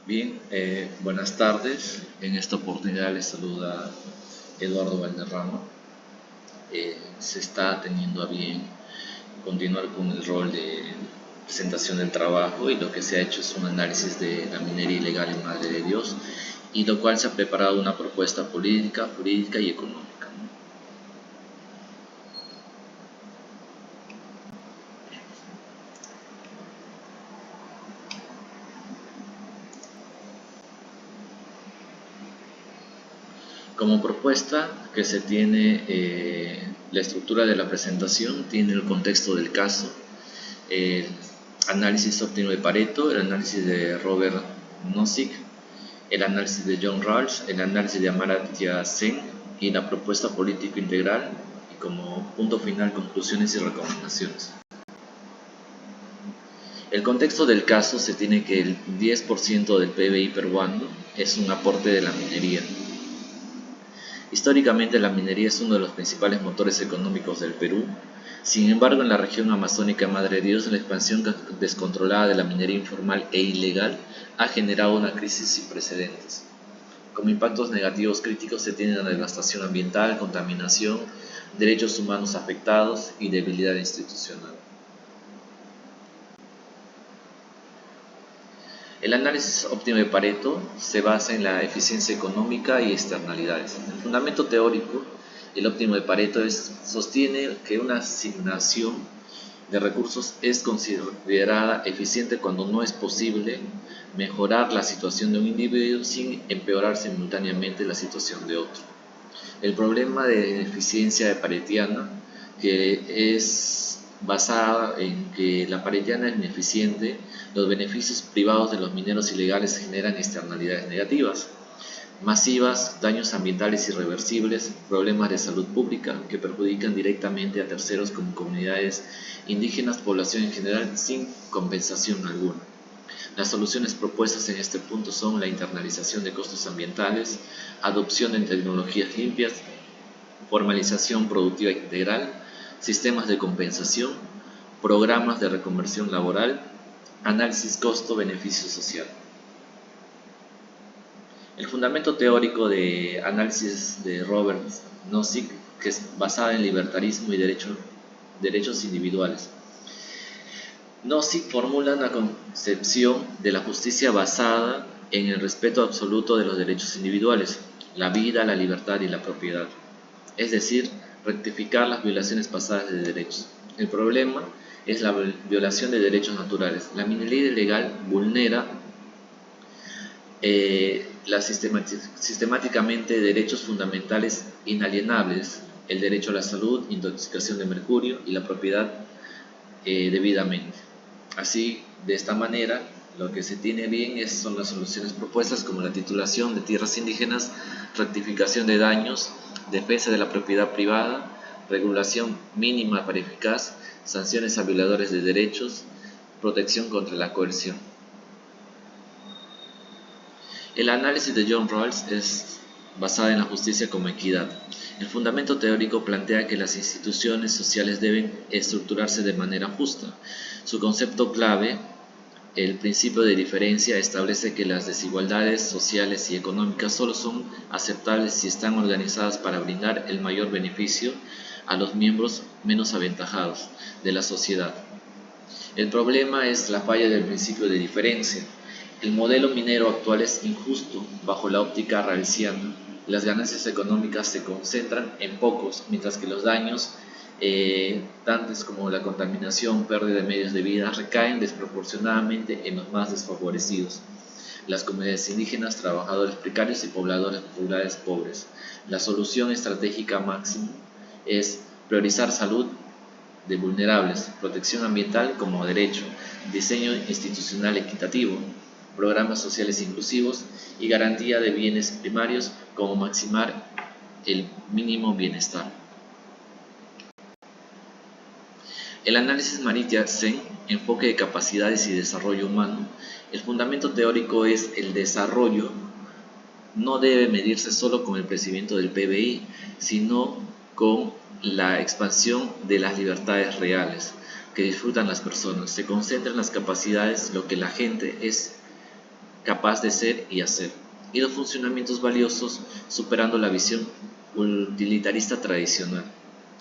Bien, buenas tardes. En esta oportunidad les saluda Eduardo Valderrama. Se está teniendo a bien continuar con el rol de presentación del trabajo y lo que se ha hecho es un análisis de la minería ilegal en Madre de Dios y lo cual se ha preparado una propuesta política, jurídica y económica. Como propuesta que se tiene, la estructura de la presentación tiene el contexto del caso, el análisis óptimo de Pareto, el análisis de Robert Nozick, el análisis de John Rawls, el análisis de Amartya Sen y la propuesta político integral y como punto final conclusiones y recomendaciones. El contexto del caso se tiene que el 10% del PBI peruano es un aporte de la minería. Históricamente la minería es uno de los principales motores económicos del Perú. Sin embargo, en la región amazónica Madre de Dios, la expansión descontrolada de la minería informal e ilegal ha generado una crisis sin precedentes. Como impactos negativos críticos se tienen la devastación ambiental, contaminación, derechos humanos afectados y debilidad institucional. El análisis óptimo de Pareto se basa en la eficiencia económica y externalidades. El fundamento teórico, el óptimo de Pareto sostiene que una asignación de recursos es considerada eficiente cuando no es posible mejorar la situación de un individuo sin empeorar simultáneamente la situación de otro. El problema de eficiencia paretiana, que es basada en que la paretiana es ineficiente, los beneficios privados de los mineros ilegales generan externalidades negativas, masivas, daños ambientales irreversibles, problemas de salud pública que perjudican directamente a terceros como comunidades indígenas, población en general, sin compensación alguna. Las soluciones propuestas en este punto son la internalización de costos ambientales, adopción de tecnologías limpias, formalización productiva integral, sistemas de compensación, programas de reconversión laboral, análisis costo-beneficio social. El fundamento teórico de análisis de Robert Nozick, que es basada en libertarismo y derechos individuales. Nozick formula una concepción de la justicia basada en el respeto absoluto de los derechos individuales, la vida, la libertad y la propiedad, es decir, rectificar las violaciones pasadas de derechos. El problema es la violación de derechos naturales. La minería ilegal vulnera sistemáticamente derechos fundamentales inalienables, el derecho a la salud, intoxicación de mercurio y la propiedad debidamente. Así, de esta manera, lo que se tiene bien son las soluciones propuestas como la titulación de tierras indígenas, rectificación de daños, defensa de la propiedad privada, regulación mínima para eficaz, sanciones a violadores de derechos, protección contra la coerción. El análisis de John Rawls es basado en la justicia como equidad. El fundamento teórico plantea que las instituciones sociales deben estructurarse de manera justa. Su concepto clave, el principio de diferencia, establece que las desigualdades sociales y económicas solo son aceptables si están organizadas para brindar el mayor beneficio a los miembros menos aventajados de la sociedad. El problema es la falla del principio de diferencia. El modelo minero actual es injusto bajo la óptica rawlsiana. Las ganancias económicas se concentran en pocos, mientras que los daños, tantos como la contaminación, pérdida de medios de vida, recaen desproporcionadamente en los más desfavorecidos, las comunidades indígenas, trabajadores precarios y pobladores rurales pobres. La solución estratégica máxima es priorizar salud de vulnerables, protección ambiental como derecho, diseño institucional equitativo, programas sociales inclusivos y garantía de bienes primarios como maximar el mínimo bienestar. El análisis Amartya Sen, enfoque de capacidades y desarrollo humano. El fundamento teórico es el desarrollo no debe medirse solo con el crecimiento del PBI, sino con la expansión de las libertades reales que disfrutan las personas. Se concentra en las capacidades, lo que la gente es capaz de ser y hacer, y los funcionamientos valiosos, superando la visión utilitarista tradicional.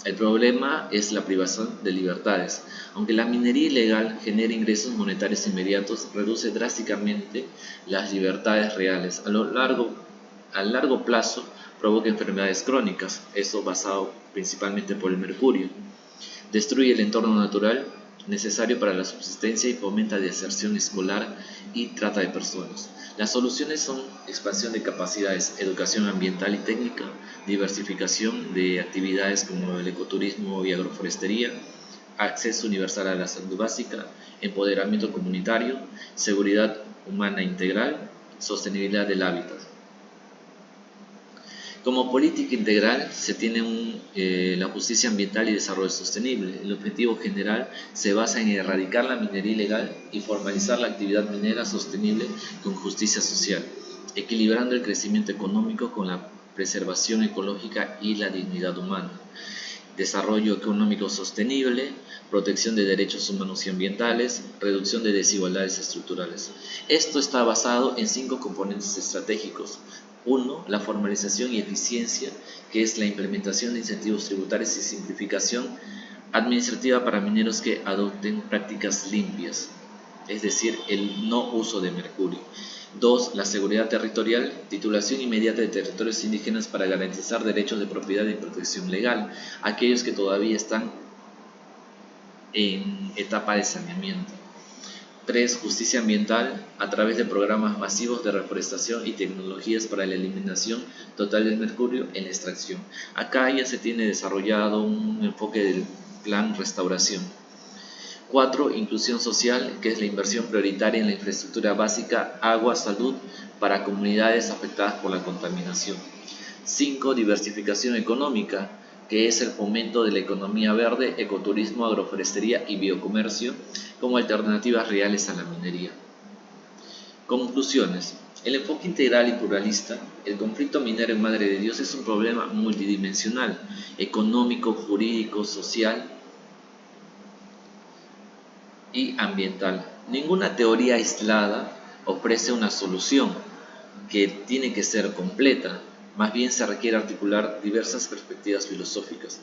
El problema es la privación de libertades. Aunque la minería ilegal genera ingresos monetarios inmediatos, reduce drásticamente las libertades reales. A largo plazo provoca enfermedades crónicas, eso basado principalmente por el mercurio. Destruye el entorno natural necesario para la subsistencia y fomenta deserción escolar y trata de personas. Las soluciones son expansión de capacidades, educación ambiental y técnica, diversificación de actividades como el ecoturismo y agroforestería, acceso universal a la salud básica, empoderamiento comunitario, seguridad humana integral, sostenibilidad del hábitat. Como política integral se tiene la justicia ambiental y desarrollo sostenible. El objetivo general se basa en erradicar la minería ilegal y formalizar la actividad minera sostenible con justicia social, equilibrando el crecimiento económico con la preservación ecológica y la dignidad humana. Desarrollo económico sostenible, protección de derechos humanos y ambientales, reducción de desigualdades estructurales. Esto está basado en 5 componentes estratégicos. 1. La formalización y eficiencia, que es la implementación de incentivos tributarios y simplificación administrativa para mineros que adopten prácticas limpias, es decir, el no uso de mercurio. 2. La seguridad territorial, titulación inmediata de territorios indígenas para garantizar derechos de propiedad y protección legal, aquellos que todavía están en etapa de saneamiento. 3. Justicia ambiental a través de programas masivos de reforestación y tecnologías para la eliminación total del mercurio en la extracción. Acá ya se tiene desarrollado un enfoque del plan restauración. 4. Inclusión social, que es la inversión prioritaria en la infraestructura básica, agua, salud para comunidades afectadas por la contaminación. 5. Diversificación económica, que es el fomento de la economía verde, ecoturismo, agroforestería y biocomercio como alternativas reales a la minería. Conclusiones. El enfoque integral y pluralista, el conflicto minero en Madre de Dios es un problema multidimensional, económico, jurídico, social y ambiental. Ninguna teoría aislada ofrece una solución que tiene que ser completa, más bien se requiere articular diversas perspectivas filosóficas.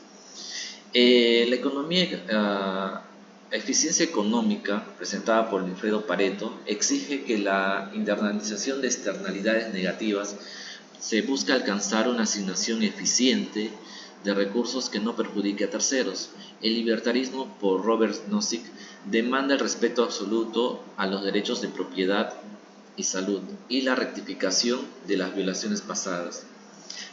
La eficiencia económica, presentada por Wilfredo Pareto, exige que la internalización de externalidades negativas se busque alcanzar una asignación eficiente de recursos que no perjudique a terceros. El libertarismo, por Robert Nozick, demanda el respeto absoluto a los derechos de propiedad y salud y la rectificación de las violaciones pasadas.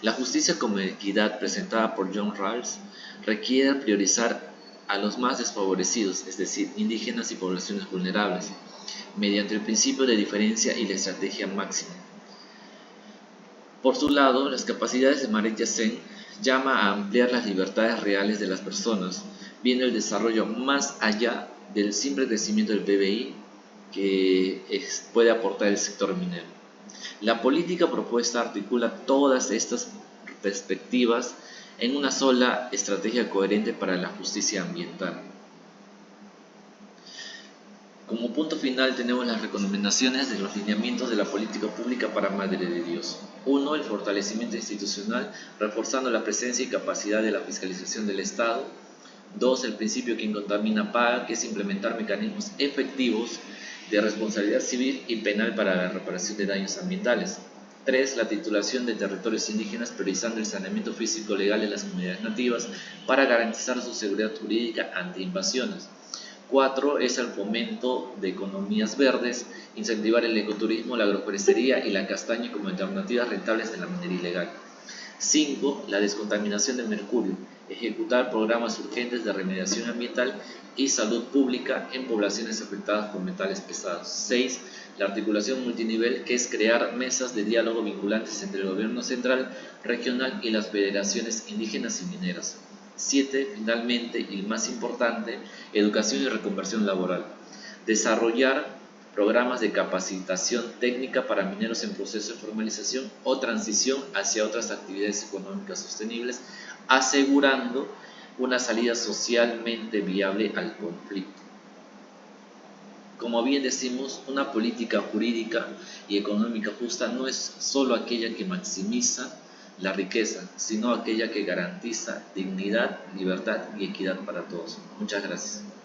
La justicia como equidad, presentada por John Rawls, requiere priorizar a los más desfavorecidos, es decir, indígenas y poblaciones vulnerables, mediante el principio de diferencia y la estrategia máxima. Por su lado, las capacidades de Amartya Sen llama a ampliar las libertades reales de las personas, viendo el desarrollo más allá del simple crecimiento del PBI que puede aportar el sector minero. La política propuesta articula todas estas perspectivas en una sola estrategia coherente para la justicia ambiental. Como punto final tenemos las recomendaciones de los lineamientos de la política pública para Madre de Dios. 1. El fortalecimiento institucional, reforzando la presencia y capacidad de la fiscalización del Estado. 2. El principio quien contamina paga, que es implementar mecanismos efectivos de responsabilidad civil y penal para la reparación de daños ambientales. 3. La titulación de territorios indígenas, priorizando el saneamiento físico legal de las comunidades nativas para garantizar su seguridad jurídica ante invasiones. 4. Es el fomento de economías verdes, incentivar el ecoturismo, la agroforestería y la castaña como alternativas rentables de la minería ilegal. 5. La descontaminación del mercurio, ejecutar programas urgentes de remediación ambiental y salud pública en poblaciones afectadas por metales pesados. 6. La articulación multinivel, que es crear mesas de diálogo vinculantes entre el gobierno central, regional y las federaciones indígenas y mineras. 7. Finalmente, y más importante, educación y reconversión laboral. Desarrollar programas de capacitación técnica para mineros en proceso de formalización o transición hacia otras actividades económicas sostenibles, asegurando una salida socialmente viable al conflicto. Como bien decimos, una política jurídica y económica justa no es solo aquella que maximiza la riqueza, sino aquella que garantiza dignidad, libertad y equidad para todos. Muchas gracias.